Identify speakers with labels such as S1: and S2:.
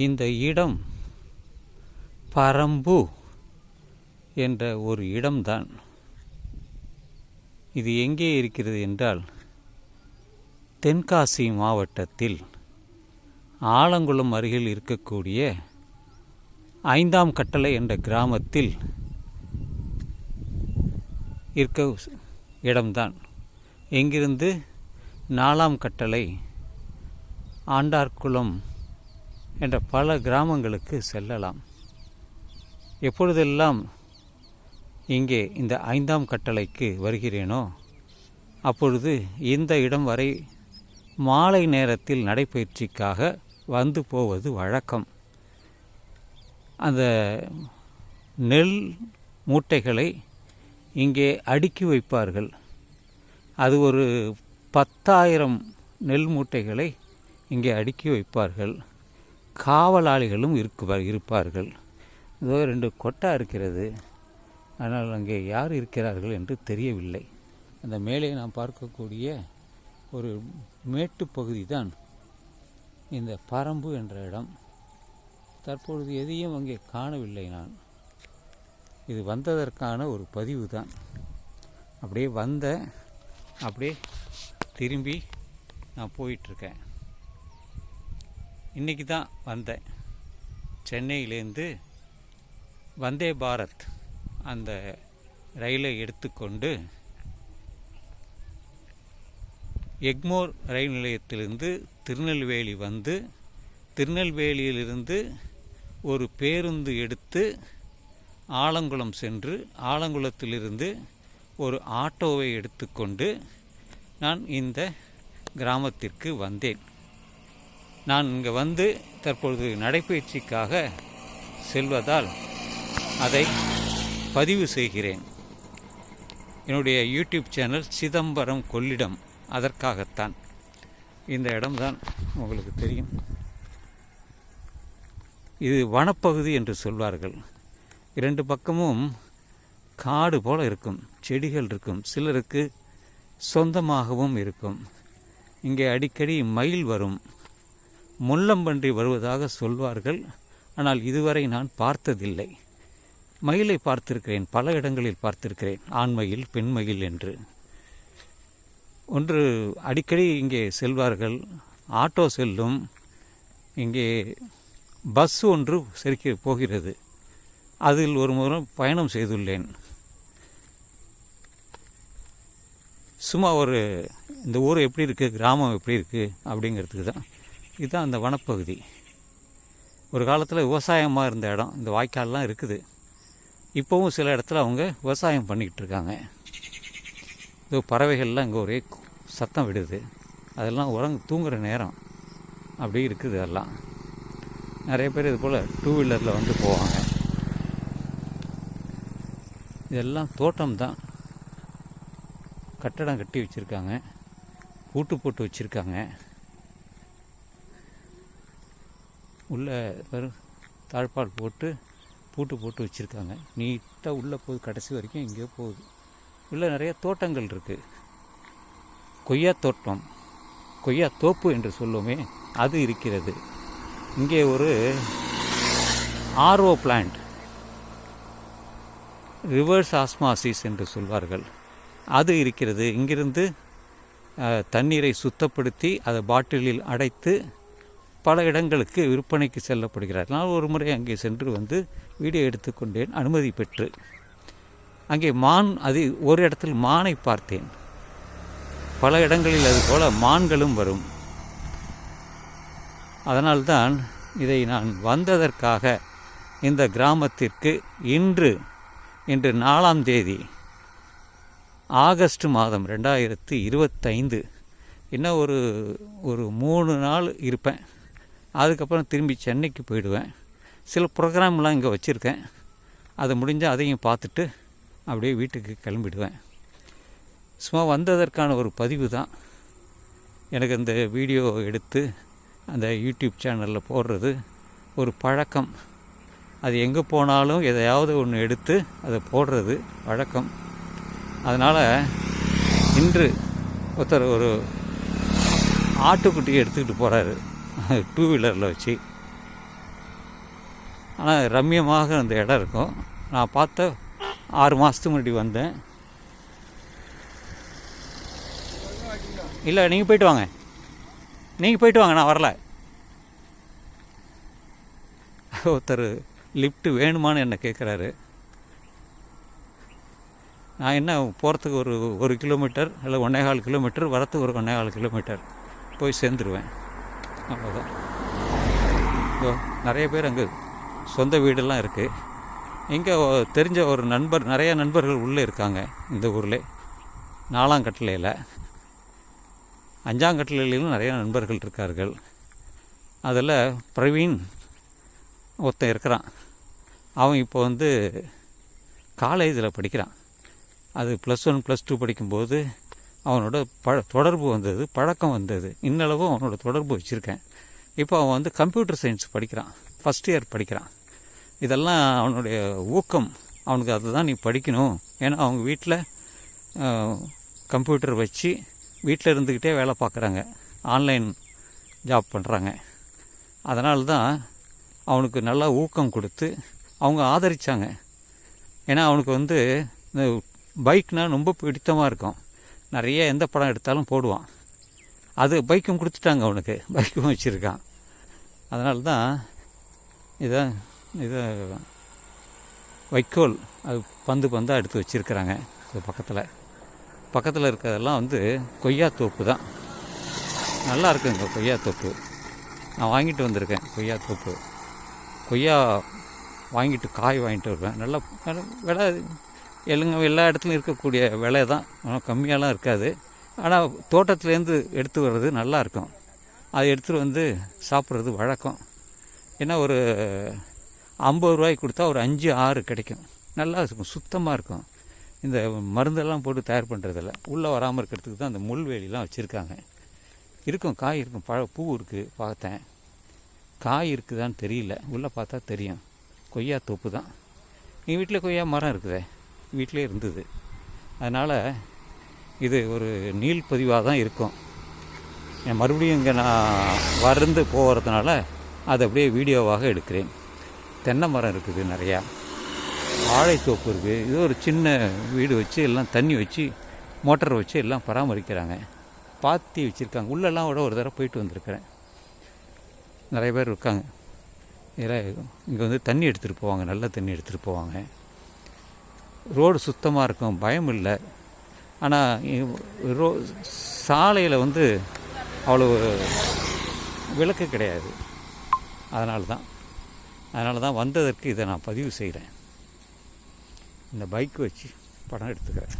S1: இந்த இடம் பரம்பு என்ற ஒரு இடம்தான். இது எங்கே இருக்கிறது என்றால் தென்காசி மாவட்டத்தில் ஆலங்குளம் அருகில் இருக்கக்கூடிய 5ஆம் கட்டளை என்ற கிராமத்தில் இருக்க இடம்தான். எங்கிருந்து 4ஆம் கட்டளை, ஆண்டார்குளம் என்ற பல கிராமங்களுக்கு செல்லலாம். எப்பொழுதெல்லாம் இங்கே இந்த 5ஆம் கட்டளைக்கு வருகிறேனோ அப்பொழுது இந்த இடம் வரை மாலை நேரத்தில் நடைப்பயிற்சிக்காக வந்து போவது வழக்கம். அந்த நெல் மூட்டைகளை இங்கே அடுக்கி வைப்பார்கள். அது ஒரு 10,000 நெல் மூட்டைகளை இங்கே அடுக்கி வைப்பார்கள். காவலாளிகளும் இருப்பார்கள். இதோ 2 கொட்டா இருக்கிறது. ஆனால் அங்கே யார் இருக்கிறார்கள் என்று தெரியவில்லை. அந்த மேலே நாம் பார்க்கக்கூடிய ஒரு மேட்டுப்பகுதி தான் இந்த பரம்பு என்ற இடம். தற்பொழுது எதையும் அங்கே காணவில்லை. நான் இது வந்ததற்கான ஒரு பதிவு தான். அப்படியே திரும்பி நான் போயிட்டுருக்கேன். இன்றைக்கி தான் வந்தேன். சென்னையிலேருந்து வந்தே பாரத் அந்த ரயிலை எடுத்துக்கொண்டு எக்மோர் ரயில் நிலையத்திலிருந்து திருநெல்வேலி வந்து திருநெல்வேலியிலிருந்து ஒரு பேருந்து எடுத்து ஆலங்குளம் சென்று ஆலங்குளத்திலிருந்து ஒரு ஆட்டோவை எடுத்துக்கொண்டு நான் இந்த கிராமத்திற்கு வந்தேன். நான் இங்கே வந்து தற்பொழுது நடைப்பயிற்சிக்காக செல்வதால் அதை பதிவு செய்கிறேன். என்னுடைய யூடியூப் சேனல் சிதம்பரம் கொள்ளிடம். அதற்காகத்தான். இந்த இடம்தான் உங்களுக்கு தெரியும். இது வனப்பகுதி என்று சொல்வார்கள். 2 பக்கமும் காடு போல இருக்கும், செடிகள் இருக்கும், சிலருக்கு சொந்தமாகவும் இருக்கும். இங்கே அடிக்கடி மயில் வரும், முள்ளம்பன்றி வருவதாக சொல்வார்கள். ஆனால் இதுவரை நான் பார்த்ததில்லை. மயிலை பார்த்திருக்கிறேன், பல இடங்களில் பார்த்திருக்கிறேன், ஆண்மயில் பெண்மயில் என்று. ஒன்று அடிக்கடி இங்கே செல்வார்கள். ஆட்டோ செல்லும். இங்கே பஸ் ஒன்று போகிறது. அதில் ஒரு முறை பயணம் செய்துள்ளேன். சும்மா இந்த ஊர் எப்படி இருக்குது, கிராமம் எப்படி இருக்குது அப்படிங்கிறதுக்கு தான். இதுதான் அந்த வனப்பகுதி. ஒரு காலத்தில் விவசாயமாக இருந்த இடம். இந்த வாய்க்கால்லாம் இருக்குது. இப்போவும் சில இடத்துல அவங்க விவசாயம் பண்ணிக்கிட்டு இருக்காங்க. இது பறவைகள்லாம் இங்கே ஒரே சத்தம் விடுது. அதெல்லாம் தூங்குகிற நேரம் அப்படி இருக்குது. அதெல்லாம் நிறைய பேர் இது போல் 2 வீலரில் வந்து போவாங்க. இதெல்லாம் தோட்டம்தான். கட்டடம் கட்டி வச்சுருக்காங்க, பூட்டு போட்டு வச்சுருக்காங்க. உள்ளே தாழ்பால் போட்டு பூட்டு போட்டு வச்சுருக்காங்க. நீட்டாக உள்ளே போகுது, கடைசி வரைக்கும் எங்கேயோ போகுது. உள்ளே நிறைய தோட்டங்கள் இருக்குது. கொய்யா தோட்டம், கொய்யா தோப்பு என்று சொல்லுவோமே, அது இருக்கிறது. இங்கே ஒரு ஆர்ஓ பிளான்ட், ரிவர்ஸ் ஆஸ்மாசிஸ் என்று சொல்வார்கள், அது இருக்கிறது. இங்கிருந்து தண்ணீரை சுத்தப்படுத்தி அதை பாட்டிலில் அடைத்து பல இடங்களுக்கு விற்பனைக்கு செல்லப்படுகிறார். நான் ஒரு முறை அங்கே சென்று வந்து வீடியோ எடுத்துக்கொண்டேன், அனுமதி பெற்று. அங்கே அது ஒரு இடத்தில் மானை பார்த்தேன். பல இடங்களில் அது போல மான்களும் வரும். அதனால்தான் இதை நான் வந்ததற்காக இந்த கிராமத்திற்கு இன்று 4ஆம் தேதி ஆகஸ்ட் மாதம் 2025 இன்னும் ஒரு 3 நாள் இருப்பேன். அதுக்கப்புறம் திரும்பி சென்னைக்கு போயிடுவேன். சில ப்ரோக்ராம்லாம் இங்கே வச்சுருக்கேன். அது முடிஞ்சால் அதையும் பார்த்துட்டு அப்படியே வீட்டுக்கு கிளம்பிடுவேன். சும்மா வந்ததற்கான ஒரு பதிவு தான். எனக்கு அந்த வீடியோ எடுத்து அந்த யூடியூப் சேனலில் போடுறது ஒரு பழக்கம். அது எங்கே போனாலும் எதையாவது ஒன்று எடுத்து அதை போடுறது வழக்கம். அதனால் இன்று ஒருத்தர் ஒரு ஆட்டுக்குட்டியை எடுத்துக்கிட்டு போகிறாரு 2 வீலரில் வச்சு. ஆனால் ரம்மியமாக அந்த இடம் இருக்கும். நான் பார்த்த 6 மாதத்துக்கு முன்னாடி வந்தேன். இல்லை, நீங்கள் போயிட்டு வாங்க, நான் வரல. ஒருத்தர் லிஃப்ட்டு வேணுமான்னு என்ன கேட்குறாரு. நான் என்ன போகிறதுக்கு ஒரு கிலோமீட்டர் இல்லை 1.25 கிலோமீட்டர், வரத்துக்கு ஒரு 1.25 கிலோமீட்டர் போய் சேர்ந்துருவேன். அவ்வளோதான். நிறைய பேர் அங்கே சொந்த வீடெல்லாம் இருக்குது. இங்கே தெரிஞ்ச ஒரு நண்பர், நிறைய நண்பர்கள் உள்ளே இருக்காங்க இந்த ஊரில். 4ஆம் கட்டளையில், 5ஆம் கட்டளையிலும் நிறைய நண்பர்கள் இருக்கார்கள். அதில் பிரவீன் ஒருத்தன் இருக்கிறான். அவன் இப்போ காலேஜில் படிக்கிறான். அது +1 +2 படிக்கும்போது அவனோட தொடர்பு வந்தது, பழக்கம் வந்தது. இன்னளவும் அவனோட தொடர்பு வச்சுருக்கேன். இப்போ அவன் கம்ப்யூட்டர் சயின்ஸ் படிக்கிறான், ஃபஸ்ட் இயர் படிக்கிறான். இதெல்லாம் அவனுடைய ஊக்கம். அவனுக்கு அதுதான் நீ படிக்கணும். ஏன்னா அவங்க வீட்டில் கம்ப்யூட்டர் வச்சு வீட்டில் இருந்துக்கிட்டே வேலை பார்க்குறாங்க, ஆன்லைன் ஜாப் பண்ணுறாங்க. அதனால தான் அவனுக்கு நல்லா ஊக்கம் கொடுத்து அவங்க ஆதரித்தாங்க. ஏன்னா அவனுக்கு இந்த பைக்னால் ரொம்ப பிடித்தமாக இருக்கும். நிறைய எந்த படம் எடுத்தாலும் போடுவான். அது பைக்கும் கொடுத்துட்டாங்க, அவனுக்கு பைக்கும் வச்சுருக்கான். அதனால தான் இதை வைக்கோல் அது பந்தாக எடுத்து வச்சுருக்கிறாங்க. இது பக்கத்தில் இருக்கிறதெல்லாம் கொய்யாத்தோப்பு தான். நல்லா இருக்குங்க கொய்யாத்தோப்பு. நான் வாங்கிட்டு வந்திருக்கேன் கொய்யாத்தோப்பு. கொய்யா வாங்கிட்டு காய் வாங்கிட்டு வருவேன். நல்லா விலை எல்லா இடத்துலையும் இருக்கக்கூடிய விலை தான், கம்மியாலாம் இருக்காது. ஆனால் தோட்டத்துலேருந்து எடுத்து வர்றது நல்லாயிருக்கும். அதை எடுத்துகிட்டு சாப்பிட்றது வழக்கம். ஏன்னா ஒரு 50 ரூபாய்க்கு கொடுத்தா ஒரு 5-6 கிடைக்கும். நல்லா இருக்கும், சுத்தமாக இருக்கும். இந்த மருந்தெல்லாம் போட்டு தயார் பண்ணுறதில்ல. உள்ளே வராமல் இருக்கிறதுக்கு தான் அந்த முள்வேலிலாம் வச்சுருக்காங்க. இருக்கும், காய் இருக்கும், பூ இருக்குது. பார்த்தேன், காய் இருக்குதான்னு தெரியல, உள்ளே பார்த்தா தெரியும். கொய்யா தோப்பு தான். எங்கள் வீட்டில் கொய்யா மரம் இருக்குதே, வீட்டிலே இருந்தது. அதனால் இது ஒரு நீள்பதிவாக தான் இருக்கும். மறுபடியும் இங்கே நான் வருந்து போகிறதுனால அதை அப்படியே வீடியோவாக எடுக்கிறேன். தென்னை மரம் இருக்குது நிறையா, வாழைத்தோப்பு இருக்குது. இது ஒரு சின்ன வீடு வச்சு எல்லாம் தண்ணி வச்சு மோட்டர் வச்சு எல்லாம் பராமரிக்கிறாங்க. பாத்தி வச்சுருக்காங்க. உள்ளெல்லாம் விட ஒரு தடவை போயிட்டு வந்திருக்கிறேன். நிறைய பேர் இருக்காங்க. இதில் இங்கே தண்ணி எடுத்துகிட்டு போவாங்க, நல்ல தண்ணி எடுத்துகிட்டு போவாங்க. ரோடு சுத்தமாக இருக்கும், பயம் இல்லை. ஆனால் சாலையில் அவ்வளோ விளக்கு கிடையாது. அதனால தான் வந்ததற்கு இதை நான் பதிவு செய்கிறேன். இந்த பைக் வச்சு படம் எடுத்துக்கிறேன்.